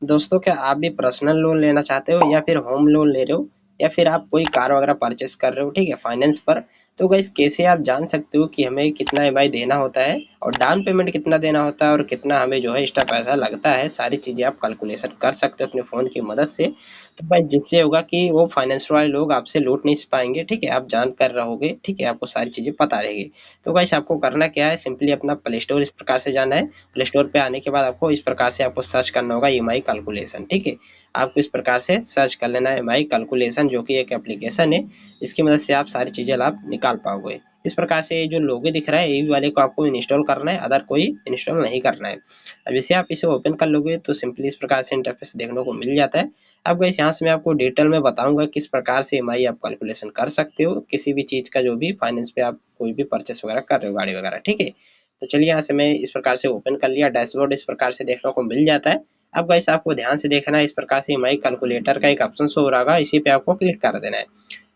दोस्तों, क्या आप भी पर्सनल लोन लेना चाहते हो या फिर होम लोन ले रहे हो या फिर आप कोई कार वगैरह परचेस कर रहे हो, ठीक है, फाइनेंस पर। तो गाइस कैसे आप जान सकते हो कि हमें कितना ईएमआई देना होता है और डाउन पेमेंट कितना देना होता है और कितना हमें जो है एक्स्ट्रा पैसा लगता है, सारी चीज़ें आप कैलकुलेशन कर सकते हो अपने फ़ोन की मदद से। तो भाई जिससे होगा कि वो फाइनेंस वाले लोग आपसे लूट नहीं पाएंगे, ठीक है, आप जान कर रहोगे, ठीक है, आपको सारी चीज़ें पता रहेगी। तो गाइस आपको करना क्या है, सिंपली अपना प्ले स्टोर इस प्रकार से जाना है। प्ले स्टोर पे आने के बाद आपको इस प्रकार से आपको सर्च करना होगा ईएमआई कैलकुलेशन, ठीक है। आपको इस प्रकार से सर्च कर लेना है ईएमआई कैलकुलेशन, जो कि एक एप्लीकेशन है। इसकी मदद से आप सारी चीज़ें लाभ निकाल पाओगे। इस प्रकार से ये जो लोगो दिख रहा है, यही वाले को आपको इंस्टॉल करना है, अदर कोई इंस्टॉल नहीं करना है। अब इसे आप इसे ओपन कर लोगे तो सिंपली इस प्रकार से इंटरफेस देखने को मिल जाता है। अब गाइस यहाँ से मैं आपको डिटेल में बताऊंगा किस प्रकार से ईएमआई आप कैलकुलेशन कर सकते हो किसी भी चीज़ का, जो भी फाइनेंस पे आप कोई भी परचेस वगैरह कर रहे हो, गाड़ी वगैरह, ठीक है। तो चलिए यहाँ से मैं इस प्रकार से ओपन कर लिया, डैशबोर्ड इस प्रकार से देखने को मिल जाता है। अब गाइस आपको ध्यान से देखना है, इस प्रकार से ईएमआई कैलकुलेटर का एक ऑप्शन शो हो रहा होगा, इसी पे आपको क्लिक कर देना है।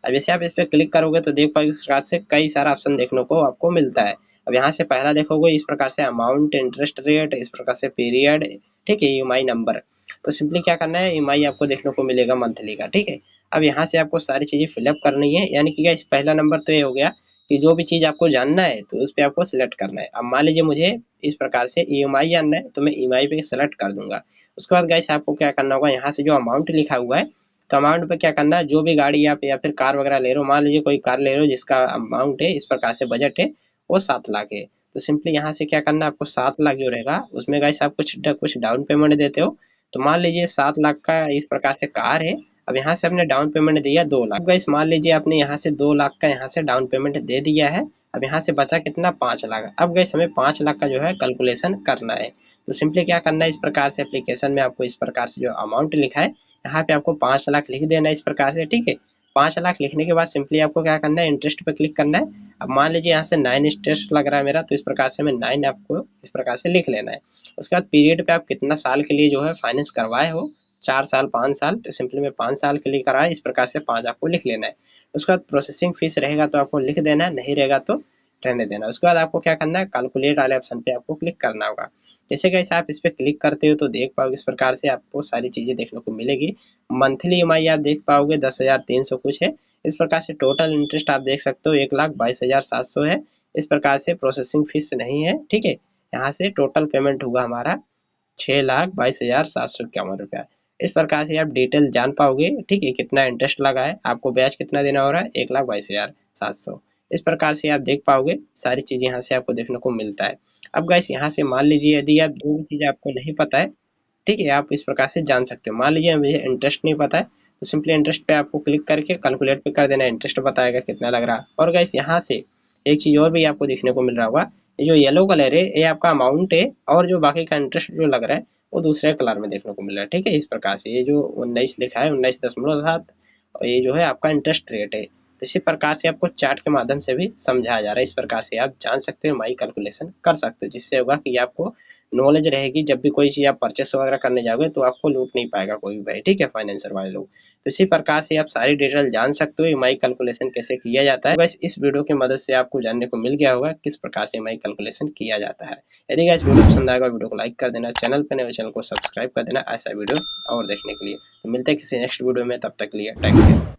अब जैसे आप इस पे क्लिक करोगे तो देख पाओगे इस प्रकार से कई सारा ऑप्शन देखने को आपको मिलता है। अब यहाँ से पहला देखोगे इस प्रकार से अमाउंट, इंटरेस्ट रेट, इस प्रकार से पीरियड, ठीक है, ईएमआई नंबर। तो सिंपली क्या करना है, ईएमआई आपको देखने को मिलेगा मंथली का, ठीक है। अब यहाँ से आपको सारी चीजें फिलअप करनी है, यानी कि गाइस पहला नंबर तो ये हो गया कि जो भी चीज़ आपको जानना है तो उस पे आपको सिलेक्ट करना है। अब मान लीजिए मुझे इस प्रकार से ईएमआई जानना है तो मैं ईएमआई पे सेलेक्ट कर दूंगा। उसके बाद गाइस आपको क्या करना होगा, यहाँ से जो अमाउंट लिखा हुआ है तो अमाउंट पे क्या करना है, जो भी गाड़ी आप या फिर कार वगैरह ले रहे हो, मान लीजिए कोई कार ले रहे हो जिसका अमाउंट है इस प्रकार से, बजट है वो 7 लाख है। तो सिंपली यहाँ से क्या करना है, आपको 7 लाख जो रहेगा उसमें गाइस आप कुछ कुछ डाउन पेमेंट देते हो। तो मान लीजिए 7 लाख का इस प्रकार से कार है। अब यहाँ से आपने डाउन पेमेंट दिया 2 लाख। अब गाइस मान लीजिए आपने यहाँ से 2 लाख का यहाँ से डाउन पेमेंट दे दिया है। अब यहाँ से बचा कितना, 5 लाख। अब गाइस हमें 5 लाख का जो है कैलकुलेशन करना है। तो सिंपली क्या करना है, इस प्रकार से एप्लीकेशन में आपको इस प्रकार से जो अमाउंट लिखा है यहाँ पे आपको 5 लाख लिख देना है इस प्रकार से, ठीक है। 5 लाख लिखने के बाद सिंपली आपको क्या करना है, इंटरेस्ट पे क्लिक करना है। अब मान लीजिए यहाँ से 9 इंटरेस्ट लग रहा है मेरा, तो इस प्रकार से मैं 9 आपको इस प्रकार से लिख लेना है। उसके बाद पीरियड पे आप कितना साल के लिए जो है फाइनेंस करवाए हो, 4 साल, 5 साल, तो सिंपली मैं 5 साल के लिए कराया, इस प्रकार से 5 आपको लिख लेना है। उसके बाद प्रोसेसिंग फीस रहेगा तो आपको लिख देना है, नहीं रहेगा तो रहने देना। उसके बाद आपको क्या करना है, कैलकुलेट वाले ऑप्शन पे आपको क्लिक करना होगा। जैसे गाइस आप इस पे क्लिक करते हो तो देख पाओगे इस प्रकार से आपको सारी चीजें देखने को मिलेगी। मंथली ईएमआई आप देख पाओगे 10,300 कुछ है। इस प्रकार से टोटल इंटरेस्ट आप देख सकते हो 1,22,700 है। इस प्रकार से प्रोसेसिंग फीस नहीं है, ठीक है। यहाँ से टोटल पेमेंट हुआ हमारा 6,22,751 रुपया। इस प्रकार से आप डिटेल जान पाओगे, ठीक है, कितना इंटरेस्ट लगा है, आपको ब्याज कितना देना हो रहा है, 1,22,700। इस प्रकार से आप देख पाओगे सारी चीज़ यहाँ से आपको देखने को मिलता है। अब गाइस यहाँ से मान लीजिए यदि आप जो भी चीज़ आपको नहीं पता है, ठीक है, आप इस प्रकार से जान सकते हो। मान लीजिए मुझे इंटरेस्ट नहीं पता है तो सिंपली इंटरेस्ट पे आपको क्लिक करके कैलकुलेट पे कर देना है, इंटरेस्ट बताएगा कितना लग रहा है। और गाइस यहाँ से एक चीज़ और भी आपको देखने को मिल रहा होगा, ये जो येलो कलर है ये आपका अमाउंट है और जो बाकी का इंटरेस्ट जो लग रहा है वो दूसरे कलर में देखने को मिल रहा है, ठीक है। इस प्रकार से ये जो 19 लिखा है, 19.7, और ये जो है आपका इंटरेस्ट रेट है। तो इसी प्रकार से आपको चार्ट के माध्यम से भी समझाया जा रहा है। इस प्रकार से आप जान सकते हो, माई कैलकुलेशन कर सकते हो, जिससे होगा कि आपको नॉलेज रहेगी, जब भी कोई चीज़ आप परचेस वगैरह करने जाओगे तो आपको लूट नहीं पाएगा कोई भी भाई, ठीक है, फाइनेंसर वाले लोग। तो इसी प्रकार से आप सारी डिटेल जान सकते हो ईएमआई कैलकुलेशन कैसे किया जाता है। बस इस वीडियो की मदद से आपको जानने को मिल गया होगा किस प्रकार से ईएमआई कैलकुलेशन किया जाता है। यदि गाइस वीडियो पसंद आएगा, वीडियो को लाइक कर देना, चैनल पर नए चैनल को सब्सक्राइब कर देना ऐसा वीडियो और देखने के लिए। तो मिलते हैं किसी नेक्स्ट वीडियो में, तब तक के लिए टेक केयर।